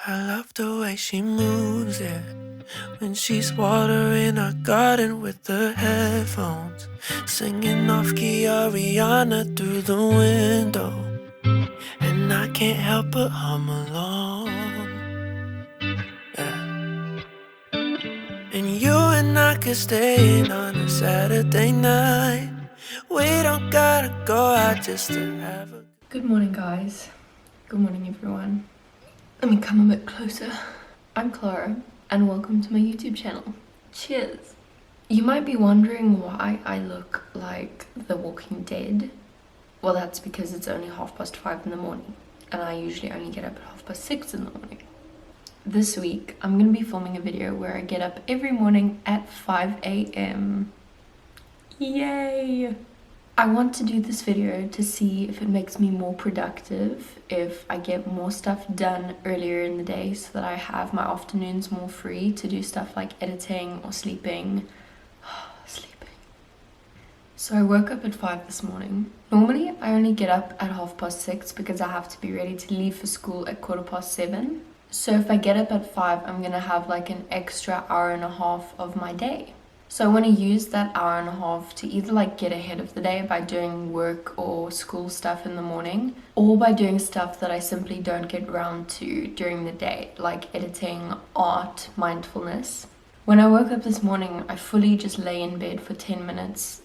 I love the way she moves, yeah. When she's watering our garden with the headphones, singing off key Ariana through the window. And I can't help but hum along, yeah. And you and I could stay in on a Saturday night. We don't gotta go out just to have a... Good morning, guys. Good morning, everyone. Let me come a bit closer. I'm Klara, and welcome to my YouTube channel. Cheers. You might be wondering why I look like The Walking Dead. Well, that's because it's only 5:30 in the morning, and I usually only get up at 6:30 in the morning. This week, I'm going to be filming a video where I get up every morning at 5 a.m. Yay! I want to do this video to see if it makes me more productive, if I get more stuff done earlier in the day so that I have my afternoons more free to do stuff like editing or sleeping. Sleeping. So I woke up at 5 this morning. Normally I only get up at 6:30 because I have to be ready to leave for school at 7:15. So if I get up at 5, I'm gonna have like an extra hour and a half of my day. So I want to use that hour and a half to either like get ahead of the day by doing work or school stuff in the morning, or by doing stuff that I simply don't get around to during the day, like editing, art, mindfulness. When I woke up this morning, I fully just lay in bed for 10 minutes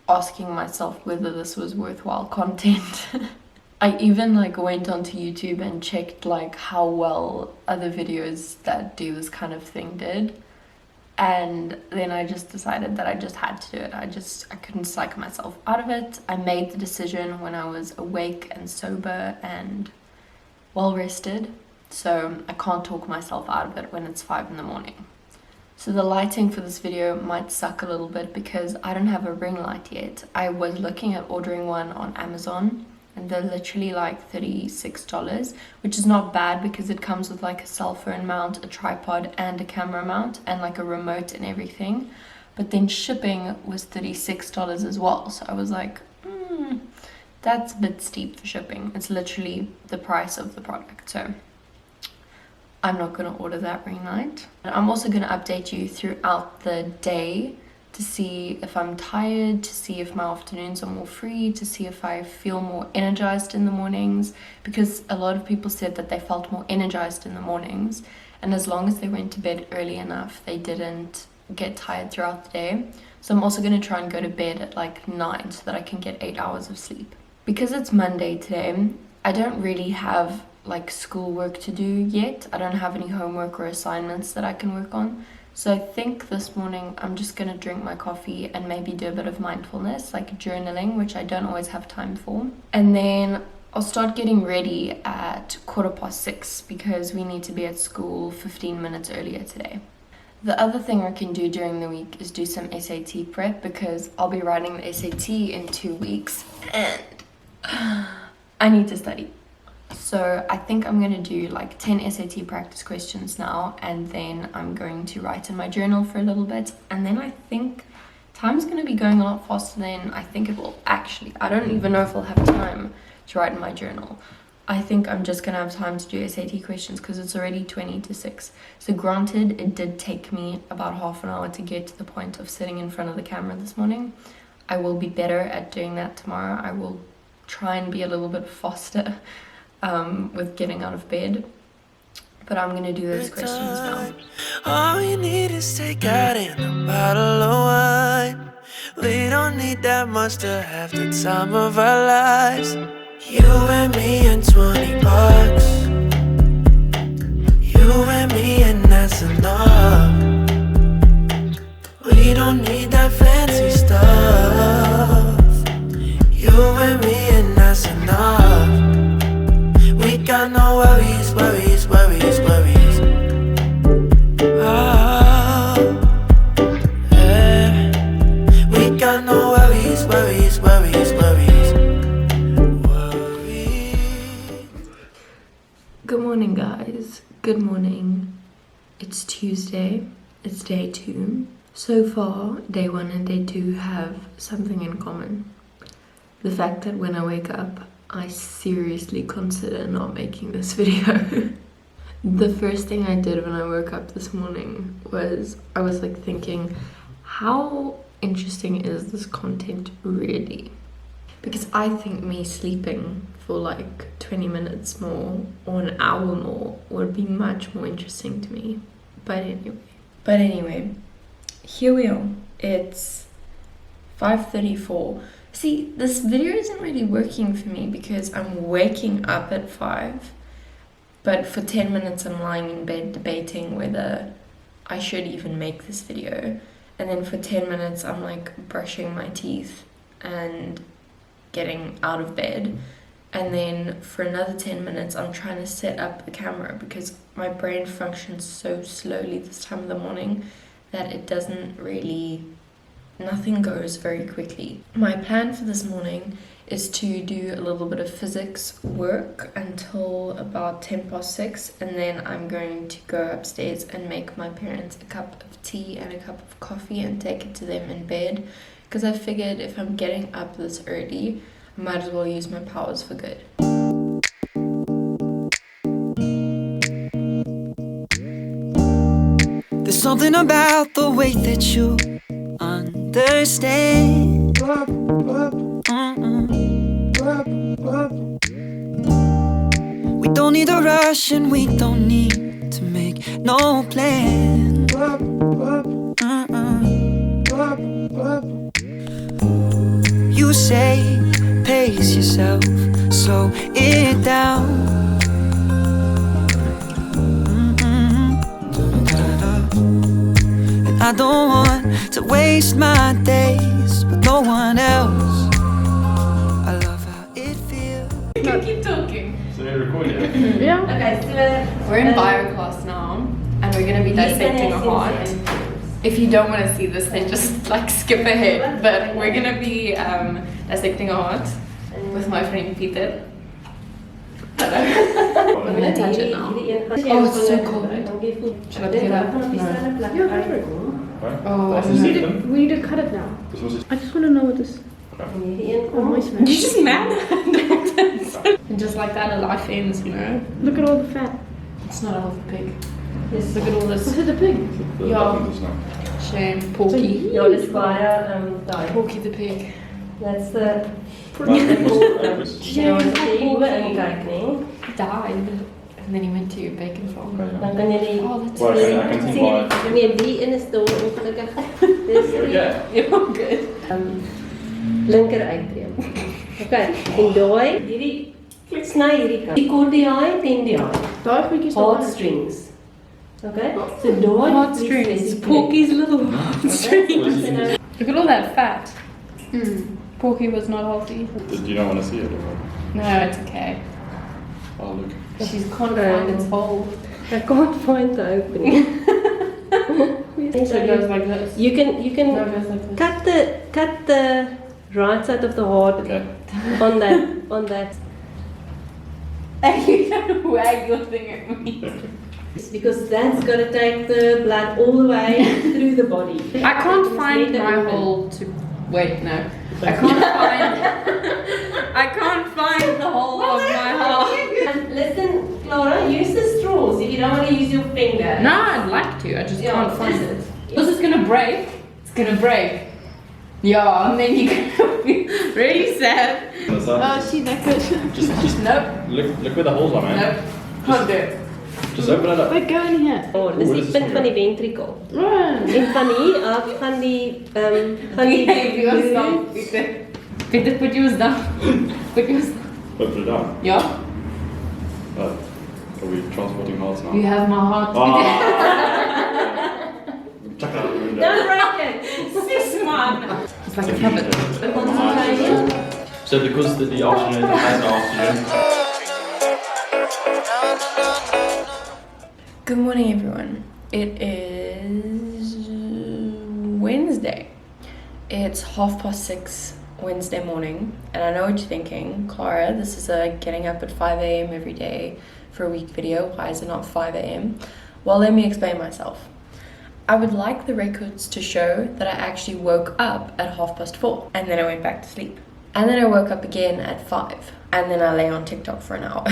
asking myself whether this was worthwhile content. I even like went onto YouTube and checked like how well other videos that do this kind of thing did. And then I just decided that I just had to do it. I couldn't psych myself out of it. I made the decision when I was awake and sober and well rested. So I can't talk myself out of it when it's 5 in the morning. So the lighting for this video might suck a little bit because I don't have a ring light yet. I was looking at ordering one on Amazon, and they're literally like $36, which is not bad because it comes with like a cell phone mount, a tripod, and a camera mount, and like a remote and everything. But then shipping was $36 as well. So I was like, that's a bit steep for shipping. It's literally the price of the product. So I'm not gonna order that ring light. And I'm also gonna update you throughout the day to see if I'm tired, to see if my afternoons are more free, to see if I feel more energized in the mornings, because a lot of people said that they felt more energized in the mornings, and as long as they went to bed early enough, they didn't get tired throughout the day. So I'm also going to try and go to bed at like 9 so that I can get 8 hours of sleep. Because it's Monday today, I don't really have like schoolwork to do yet. I don't have any homework or assignments that I can work on. So I think this morning I'm just going to drink my coffee and maybe do a bit of mindfulness, like journaling, which I don't always have time for. And then I'll start getting ready at 6:15 because we need to be at school 15 minutes earlier today. The other thing I can do during the week is do some SAT prep because I'll be writing the SAT in 2 weeks and I need to study. So I think I'm going to do like 10 SAT practice questions now, and then I'm going to write in my journal for a little bit, and then I think time's going to be going a lot faster than I think it will actually. I don't even know if I'll have time to write in my journal. I think I'm just going to have time to do SAT questions because it's already 20 to 6. So granted, it did take me about half an hour to get to the point of sitting in front of the camera this morning. I will be better at doing that tomorrow. I will try and be a little bit faster with getting out of bed, but I'm gonna do those questions now. All we need is take out in a bottle of wine. We don't need that much to have the time of our lives. You and me and $20. You and me and that's enough. We don't need that fancy stuff. You and me and that's enough. We got no worries, worries, worries, worries. Oh, yeah. We got no worries, worries, worries, worries, worries. Good morning, guys. Good morning. It's Tuesday. It's day 2. So far, day 1 and day 2 have something in common. The fact that when I wake up, I seriously consider not making this video. The first thing I did when I woke up this morning was I was like thinking, how interesting is this content really? Because I think me sleeping for like 20 minutes more or an hour more would be much more interesting to me. But anyway, here we are. It's 5:34. See, this video isn't really working for me because I'm waking up at 5, but for 10 minutes I'm lying in bed debating whether I should even make this video. And then for 10 minutes I'm like brushing my teeth and getting out of bed. And then for another 10 minutes I'm trying to set up the camera because my brain functions so slowly this time of the morning that it doesn't really, nothing goes very quickly. My plan for this morning is to do a little bit of physics work until about 6:10, and then I'm going to go upstairs and make my parents a cup of tea and a cup of coffee and take it to them in bed, because I figured if I'm getting up this early, I might as well use my powers for good. There's something about the way that you understand. We don't need a rush and we don't need to make no plan. You say, pace yourself, slow it down. And I don't want to waste my days with no one else. I love how it feels. You can keep talking. So you're recording? Yeah. Okay, so we're in bio class now, and we're gonna be dissecting a heart. If you don't want to see this, then just like skip ahead. But we're gonna be dissecting a heart with my friend Peter. I'm gonna touch it now. Oh, it's so cold. Should I pick it up? No. Yeah, go for it. Oh, Wat I is don't dit know. dan? We need to cut it now. Dus wat is I just want to know what this. Oh, my smell. You're just mad. And just like that, a life ends, you know. Look at all the fat. It's not a healthy pig. Yes, look at all Was this. it a pig? de Ja. button dus nou? Shame, Porky. Ja, dis baie daai. Porky the pig. That's the Maar ik was ergens. ja, wat jy oor in kyk, nee. Died. And then he went to bacon farm. Dan kan jy die Oh, that's Well, I can see why. nee, die in is dood ongelukkig. Dis die Yeah. You're good. linker uitreem. Okay, en daai hierdie sny hierdie kant. Die cordiae tendiae, Daai goedjies heartstrings. Okay? So daai Heartstrings. Porky's little heartstrings. Look at all that fat. Porky was not healthy. Did you not want to see it? Or? No, it's okay. Oh, look. But he's can't find its hole. I can't find the opening. So it goes like this. You can No, it goes like this. cut the right side of the heart Okay. on that. You don't wag your thing at me. Because that's got to take the blood all the way through the body. I can't find my hole to. Wait, no. I can't find. I can't find the hole of my heart. Listen, Klara, use the straws if you don't want to use your finger. No, I'd like to. I just can't find it. This is gonna break. It's gonna break. Yeah, and then you're gonna be really sad. Oh, she naked. Just Nope. look where the holes are, man. Nope. Can't do it. Just open it up. Wait, go in here. Oh, dis Oeh, die dis is punt van die moeilijk. ventrikel. Run. En van hier af gaan die Hey, you was down, Peter. Peter, put yours down. Put yours down. Put it down. Yeah. Are we transporting hearts now? You have my heart. Ah. Check out the window. Don't break it. This one. It's like a puppet. So because the oxygen has no oxygen. Good morning, everyone. It is Wednesday. It's 6:30 Wednesday morning, and I know what you're thinking, Klara, this is a getting up at 5 a.m. every day for a week video. Why is it not 5 a.m.? Well, let me explain myself. I would like the records to show that I actually woke up at 4:30, and then I went back to sleep. And then I woke up again at 5, and then I lay on TikTok for an hour.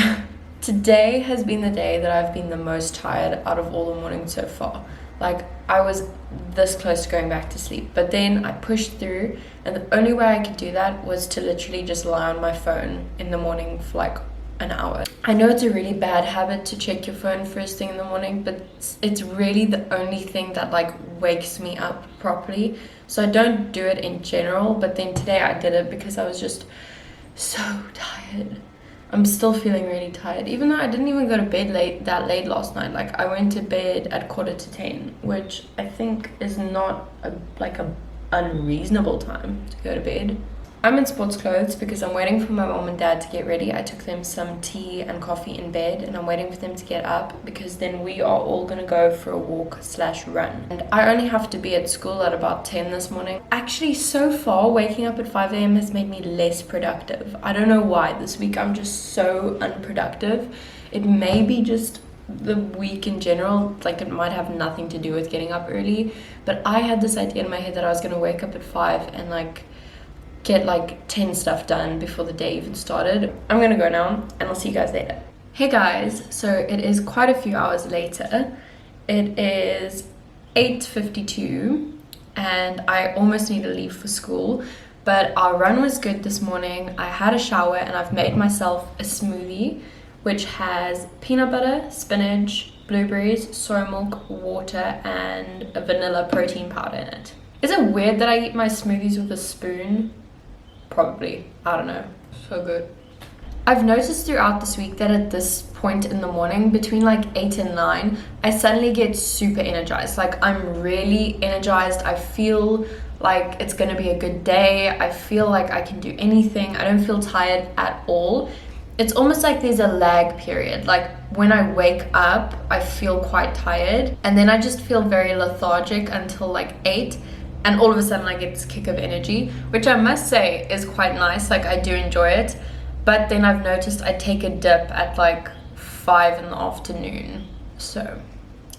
Today has been the day that I've been the most tired out of all the mornings so far. Like, I was this close to going back to sleep, but then I pushed through, and the only way I could do that was to literally just lie on my phone in the morning for like an hour. I know it's a really bad habit to check your phone first thing in the morning, but it's really the only thing that like wakes me up properly. So I don't do it in general, but then today I did it because I was just so tired. I'm still feeling really tired, even though I didn't even go to bed that late last night. Like, I went to bed at 10:15, which I think is not a unreasonable time to go to bed. I'm in sports clothes because I'm waiting for my mom and dad to get ready. I took them some tea and coffee in bed, and I'm waiting for them to get up because then we are all gonna go for a walk/run. And I only have to be at school at about 10 this morning. Actually, so far, waking up at 5 a.m. has made me less productive. I don't know why. This week I'm just so unproductive. It may be just the week in general, like it might have nothing to do with getting up early, but I had this idea in my head that I was gonna wake up at 5 and like get like 10 stuff done before the day even started. I'm gonna go now and I'll see you guys later. Hey guys, so it is quite a few hours later. It is 8:52 and I almost need to leave for school, but our run was good this morning. I had a shower and I've made myself a smoothie which has peanut butter, spinach, blueberries, soy milk, water, and a vanilla protein powder in it. Is it weird that I eat my smoothies with a spoon? Probably. I don't know. So good. I've noticed throughout this week that at this point in the morning, between like 8 and 9, I suddenly get super energized. Like, I'm really energized. I feel like it's gonna be a good day. I feel like I can do anything. I don't feel tired at all. It's almost like there's a lag period. Like, when I wake up, I feel quite tired, and then I just feel very lethargic until like 8. And all of a sudden I get this kick of energy, which I must say is quite nice. Like, I do enjoy it. But then I've noticed I take a dip at like 5 in the afternoon. So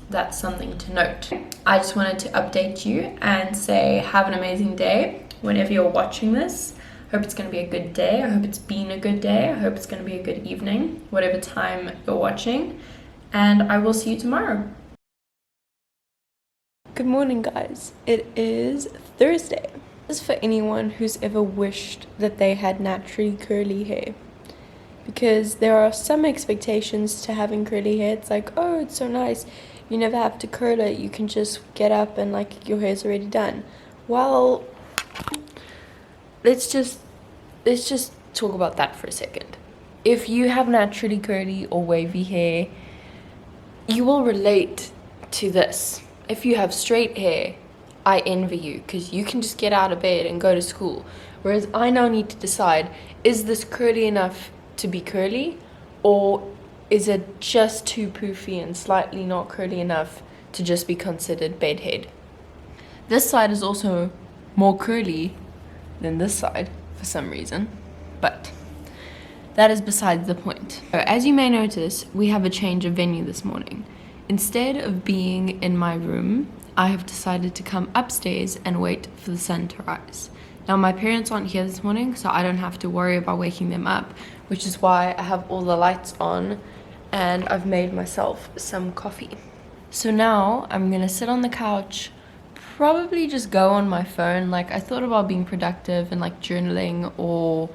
that's something to note. I just wanted to update you and say have an amazing day whenever you're watching this. Hope it's going to be a good day. I hope it's been a good day. I hope it's going to be a good evening, whatever time you're watching. And I will see you tomorrow. Good morning, guys. It is Thursday. This is for anyone who's ever wished that they had naturally curly hair, because there are some expectations to having curly hair. It's like, oh, it's so nice, you never have to curl it, you can just get up and like your hair's already done. Well, let's just talk about that for a second. If you have naturally curly or wavy hair, you will relate to this. If you have straight hair, I envy you, because you can just get out of bed and go to school. Whereas I now need to decide, is this curly enough to be curly, or is it just too poofy and slightly not curly enough to just be considered bedhead? This side is also more curly than this side for some reason, but that is besides the point. So, as you may notice, we have a change of venue this morning. Instead of being in my room, I have decided to come upstairs and wait for the sun to rise. Now, my parents aren't here this morning, so I don't have to worry about waking them up, which is why I have all the lights on and I've made myself some coffee. So now I'm gonna sit on the couch, probably just go on my phone. Like, I thought about being productive and like journaling, or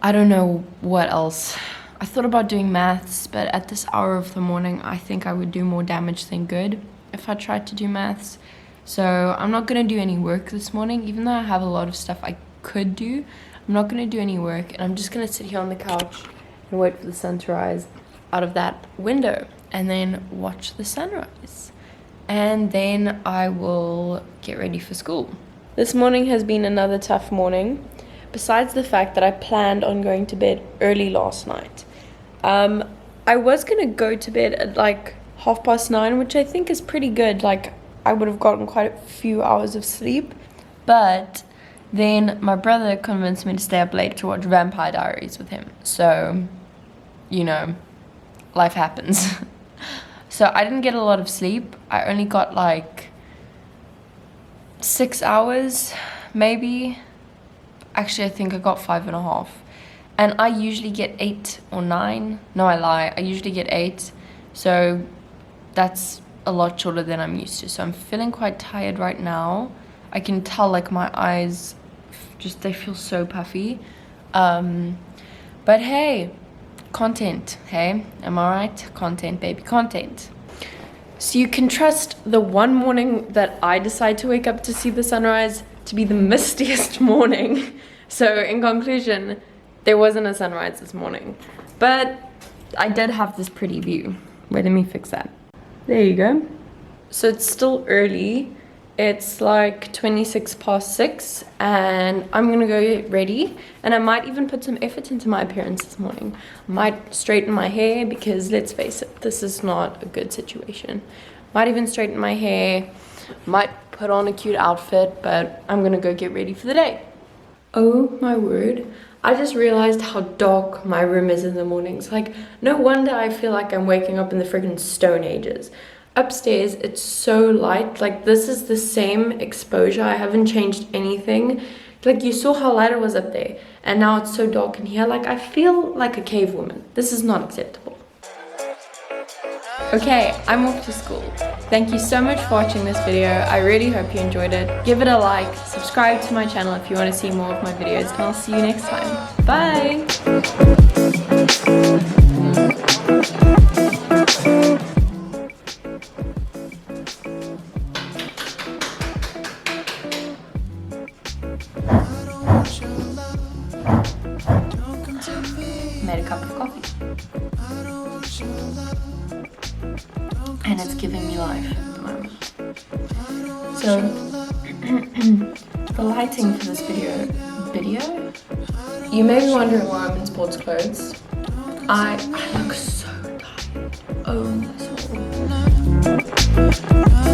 I don't know what else. I thought about doing maths, but at this hour of the morning, I think I would do more damage than good if I tried to do maths. So I'm not gonna do any work this morning, even though I have a lot of stuff I could do. I'm not gonna do any work, and I'm just gonna sit here on the couch and wait for the sun to rise out of that window and then watch the sunrise. And then I will get ready for school. This morning has been another tough morning. Besides the fact that I planned on going to bed early last night. I was gonna go to bed at like 9:30, which I think is pretty good. Like, I would have gotten quite a few hours of sleep. But then my brother convinced me to stay up late to watch Vampire Diaries with him. So, you know, life happens. So I didn't get a lot of sleep. I only got like 6 hours, maybe. Actually, I think I got 5.5. and I usually get 8 or 9. No, I lie. I usually get 8. So that's a lot shorter than I'm used to. So I'm feeling quite tired right now. I can tell like my eyes just, they feel so puffy. But hey, content, hey? Am I right? Content, baby, content. So you can trust the one morning that I decide to wake up to see the sunrise to be the mistiest morning. So in conclusion, there wasn't a sunrise this morning, but I did have this pretty view. Wait, let me fix that. There you go. So it's still early. It's like 6:26 and I'm gonna go get ready, and I might even put some effort into my appearance this morning. I might straighten my hair because let's face it, this is not a good situation. Might even straighten my hair, might put on a cute outfit, but I'm gonna go get ready for the day. Oh my word, I just realized how dark my room is in the mornings. Like, no wonder I feel like I'm waking up in the friggin' Stone Ages. Upstairs, it's so light. Like, this is the same exposure. I haven't changed anything. Like, you saw how light it was up there, and now it's so dark in here. Like, I feel like a cave woman. This is not acceptable. Okay, I'm off to school. Thank you so much for watching this video. I really hope you enjoyed it. Give it a like, subscribe to my channel if you want to see more of my videos, and I'll see you next time. Bye! Made a cup of coffee. And it's giving me life at the moment. So, the lighting for this video? You may be wondering why I'm in sports clothes. I look so tired. Oh my soul.